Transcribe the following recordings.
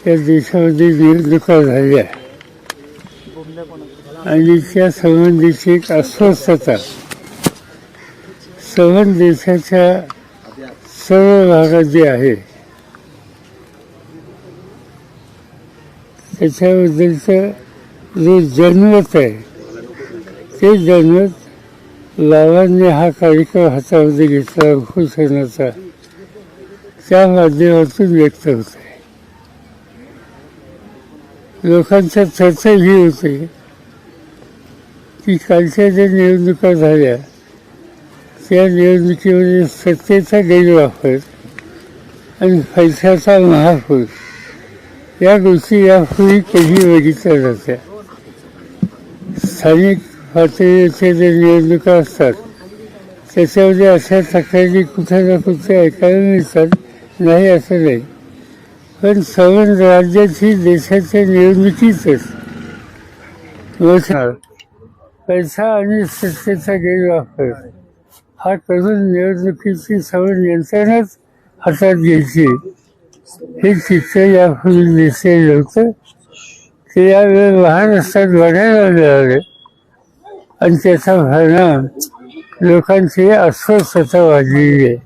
या देशामध्ये निवडणुका झाल्या आणि त्या संबंधीची एक अस्वस्थता संबंध देशाच्या सर्व भागात जी आहे त्याच्याबद्दलचं जो जनमत आहे ते जनमत लावांनी हा कार्यक्रम हातामध्ये घेतला उपोषणाचा त्या माध्यमातून व्यक्त होत आहे. लोकांच्या चर्चा ही होते की कालच्या ज्या निवडणुका झाल्या त्या निवडणुकीमध्ये सत्तेचा गैरवापर आणि पैशाचा महापूर या गोष्टी यापूर्वी कधी बघितल्या जात्या. स्थानिक पातळीवरच्या ज्या निवडणुका असतात त्याच्यामध्ये अशा तक्रारी कुठे ना कुठे ऐकायला मिळतात, नाही असं नाही. पण संबंध राज्याची देशाच्या निवडणुकीतच पैसा आणि सत्तेचा गैरवापर हा करून निवडणुकीची संबंध यंत्रणाच हातात घ्यायची हे चित्र यापूर्वी दिसलेलं होतं. ते यावेळी महाराष्ट्रात बघायला मिळाले आणि त्याचा परिणाम लोकांची अस्वस्थता वाढलेली आहे.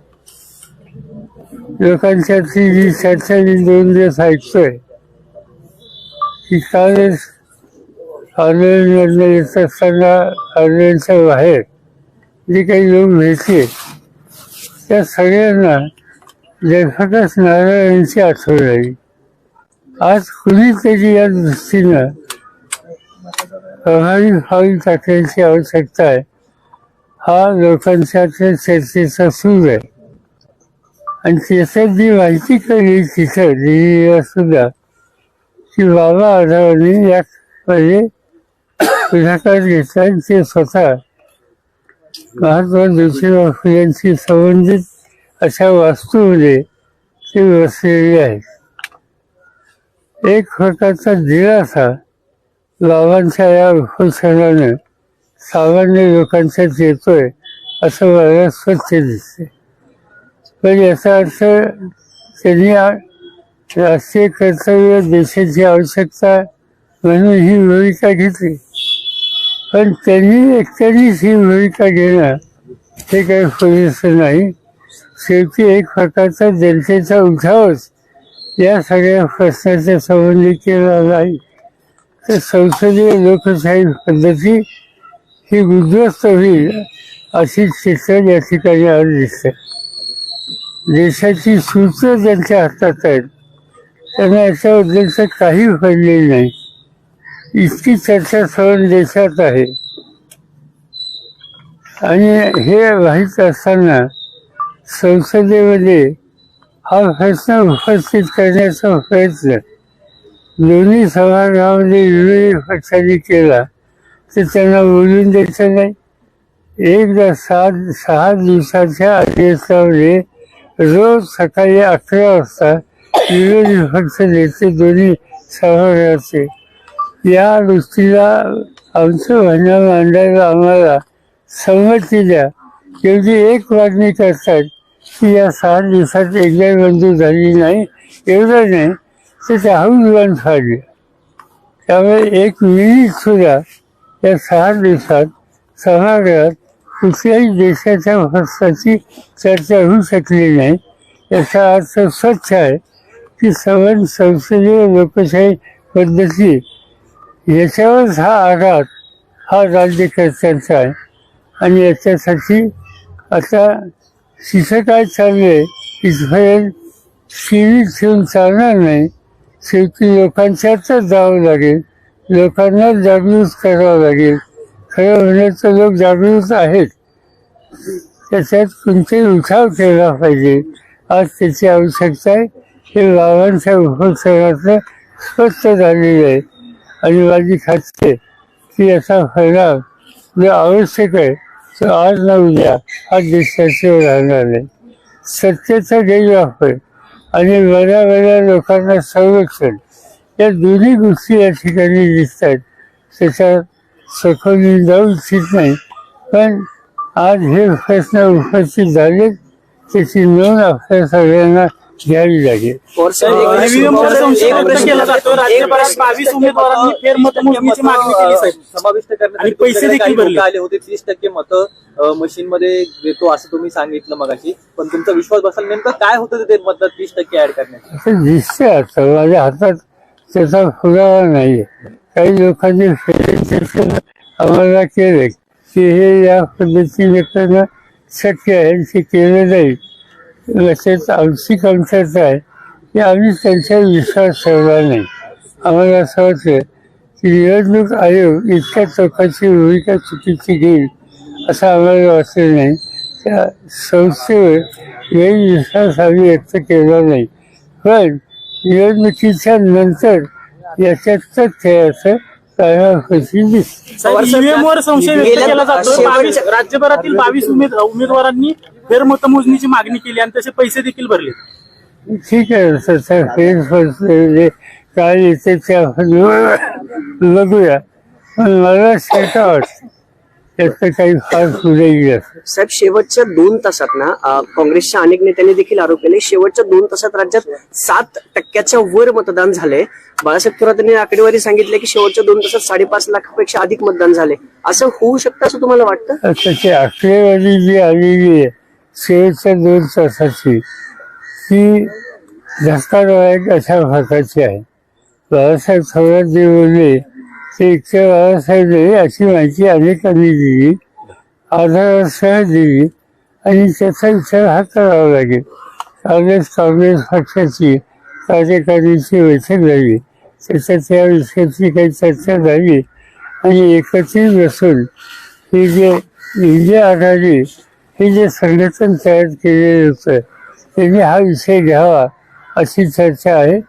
लोकांच्यातली जी चर्चा मी 2 दिवस ऐकतोय की कालच आंदोलनामधनं येत असताना आंदोलनाच्या बाहेर जे काही लोक भेटले त्या सगळ्यांना लेखकच नारायणांची आठवण आली. आज कुणीतरी या दृष्टीनं प्रभावी पाऊल टाकण्याची आवश्यकता आहे हा लोकांच्या चर्चेचा सूर आहे. आणि त्याच्यात जी माहिती कळली तिथं दिल्लीला सुद्धा की बाबा आढावांनी यामध्ये पुढाकार घेतला आणि ते स्वतः महात्मा ज्योतिबा फुलेंशी संबंधित अशा वास्तूमध्ये ते बसलेले आहेत. एक प्रकारचा दिलासा बाबांच्या या उपोषणानं सामान्य लोकांच्यात येतोय असं मला स्वच्छ दिसते. पण याचा अर्थ त्यांनी राष्ट्रीय कर्तव्य देशाची आवश्यकता म्हणून ही भूमिका घेतली. पण त्यांनी एकट्यानेच ही भूमिका घेणं हे काही पुरेसं नाही. शेवटी एक प्रकारचा जनतेचा उठावच या सगळ्या प्रश्नाच्या संबंधी केला नाही तर संसदीय लोकशाही पद्धती ही उद्ध्वस्त होईल अशी चित्र या ठिकाणी आज दिसते. देशाची सूत्र ज्यांच्या हातात आहेत त्यांना याच्याबद्दलचं काही पडलेलं नाही. इतकी चर्चा सर्व देशात आहे आणि हे माहीत असताना संसदेमध्ये हा प्रश्न उपस्थित करण्याचा प्रयत्न दोन्ही सभागृहामध्ये विरोधी पक्षांनी केला तर त्यांना बोलून द्यायचं नाही. एकदा 6 दिवसाच्या अधिवेशनामध्ये रोज सकाळी 11 वाजता विरोधी पक्ष नेते दोन्ही सभागृहाचे या गोष्टीला आमचं म्हणणं मांडायला आम्हाला संमती द्या एवढी एक मागणी करतात की या 6 दिवसात एकदा मंजूर झाली नाही. एवढं नाही तर ते हौलवान फाडले. त्यामुळे 1 मिनिट सुद्धा या 6 दिवसात सभागृहात कुठल्याही देशाच्या प्रश्नाची चर्चा होऊ शकली नाही. याचा अर्थ स्वच्छ आहे की संबंध संसदीय लोकशाही पद्धती याच्यावरच हा आघात हा राज्यकर्त्यांचा आहे. आणि याच्यासाठी आता तिथं काय चालू आहे इथपर्यंत शिरीत ठेवून चालणार नाही. शेवटी लोकांच्यातच जावं लागेल, लोकांना जागृत करावं लागेल. खरं म्हणण्याचं लोक जागृत आहेत, त्याच्यात कोणतेही उठाव केला पाहिजे. आज त्याची आवश्यकता आहे. हे बाबांच्या उपोषणातलं स्पष्ट झालेलं आहे आणि माझी खात्री आहे की याचा परिणाम जो आवश्यक आहे तो आज ना उद्या हा देशाच्यावर राहणार नाही. सत्तेचा गैरवापर आणि बऱ्या लोकांना संरक्षण या दोन्ही गोष्टी या ठिकाणी दिसत आहेत. त्याच्यात सखोल जाऊ इच्छित नाही, पण आज हे प्रश्न उपस्थित झाले त्याची नोंद आपल्या सगळ्यांना घ्यावी लागेल. समाविष्ट करण्यासाठी पैसे देखील भरले आले होते. 30% मतं मशीन मध्ये देतो असं तुम्ही सांगितलं मगाशी, पण तुमचा विश्वास बसायला नेमकं काय होतं ते मत 30% ऍड करण्यात? असं दिसतंय आता माझ्या हातात त्याचा पुरावा नाही. काही लोकांनी आम्हाला केलं की हे या पद्धतीने करणं शक्य आहे, ते केलं नाही. तसेच आमची कमतरता आहे की आम्ही त्यांच्यावर विश्वास ठेवला नाही. आम्हाला असं वाटतं की निवडणूक आयोग इतक्या चौकाची भूमिका चुकीची घेईल असं आम्हाला वाटलं नाही. त्या संस्थेवर गैरविश्वास आम्ही व्यक्त केला नाही. पण निवडणुकीच्या नंतर याच्यात तथ्य असं ईव्हीएमवर संशय व्यक्त केला जातो. राज्यभरातील 22 उमेदवारांनी फेरमतमोजणीची मागणी केली आणि तसे पैसे देखील भरले. ठीक आहे, फेरफार काय येते ते आपण बघूया. पण मला शंका वाटते त्याचं काही फार पुढे गेलं. साहेब, शेवटच्या 2 तासात ना काँग्रेसच्या अनेक नेत्यांनी देखील आरोप केले, शेवटच्या 2 तासात राज्यात 7% वर मतदान झाले. बाळासाहेब थोरात यांनी आकडेवारी सांगितले की शेवटच्या 2 तासात 5.5 लाखापेक्षा अधिक मतदान झाले. असं होऊ शकतं असं तुम्हाला वाटतं? त्याची आकडेवारी जी आलेली आहे शेवटच्या 2 तासाची ती धक्कादायक अशा प्रकारची आहे. बाळासाहेब थोरात जे बोलले ते इतके बाळासाहेब नाही अशी माहिती अनेकांनी दिली, आधारासह दिली, आणि त्याचा विचार हा करावा लागेल. काँग्रेस पक्षाची कार्यकारिणीची बैठक झाली, त्याच्यात या विषयाची काही चर्चा झाली आणि एकत्रित बसून हे जे इंडिया आघाडी हे जे संघटन तयार केलेलं होतं त्यांनी हा विषय घ्यावा अशी चर्चा आहे.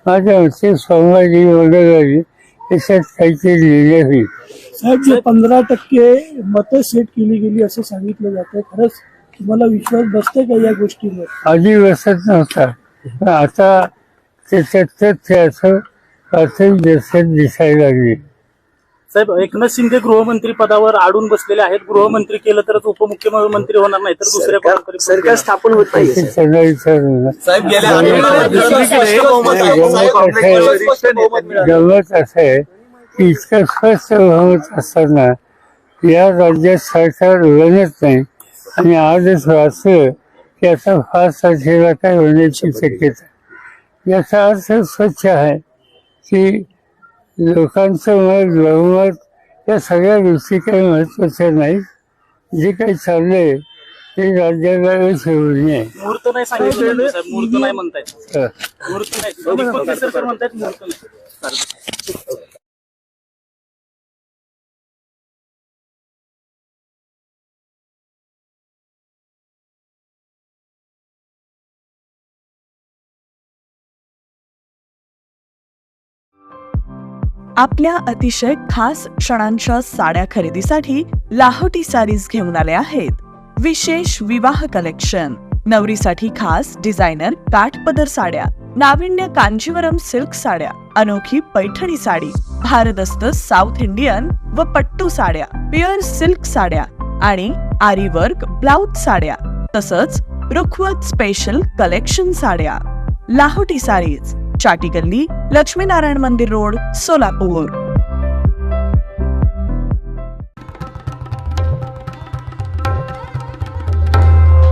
माझ्या मते सोमवारी मंगळवारी त्याच्यात काहीतरी लिहिलं होईल. साहेब, जे 15% मतं सेट केली गेली असं सांगितलं जातं, खरंच तुम्हाला विश्वास बसते का या गोष्टीवर? आधी बसत नव्हता, पण आता त्याच्यात तथ्य असं प्राथमिक दर्शक दिसायला लागले. साहेब, एकनाथ शिंदे गृहमंत्री पदावर अडून बसलेले आहेत. गृहमंत्री केलं तरच उपमुख्यमंत्री होणार नाही तर दुसऱ्या कोणाकडे सरकार स्थापन होत नाही. त्यांना विचारून गमत असं आहे की इतकं स्पष्ट बहुमत असताना या राज्यात सरकार बनत नाही आणि आजच वाचलं की आता 5 तारखेला काय होण्याची शक्यता. याचा अर्थ स्वच्छ आहे की लोकांचं मत बहुमत या सगळ्या गोष्टी काही महत्वाच्या नाहीत. जे काही चाललंय ते राज्याला ठेवून आहे. मुहूर्त नाही सांगितलं साहेब, मुहूर्त नाही म्हणतायत. मुहूर्त नाही, दीपक केसरकर म्हणतायत मुहूर्त नाही. आपल्या अतिशय खास क्षणांच्या साड्या खरेदीसाठी लाहोटी साडीज घेऊन आले आहेत विशेष विवाह कलेक्शन. नवरीसाठी खास डिझायनर काठपदर साड्या, नाविन्य कांजीवरम सिल्क साड्या, अनोखी पैठणी साडी, भारदस्त साऊथ इंडियन व पट्टू साड्या, प्युअर सिल्क साड्या आणि आरी वर्क ब्लाउज साड्या, तसंच रुखवत स्पेशल कलेक्शन साड्या. लाहोटी साडीज, चाटी गल्ली, लक्ष्मीनारायण मंदिर रोड, सोलापूर.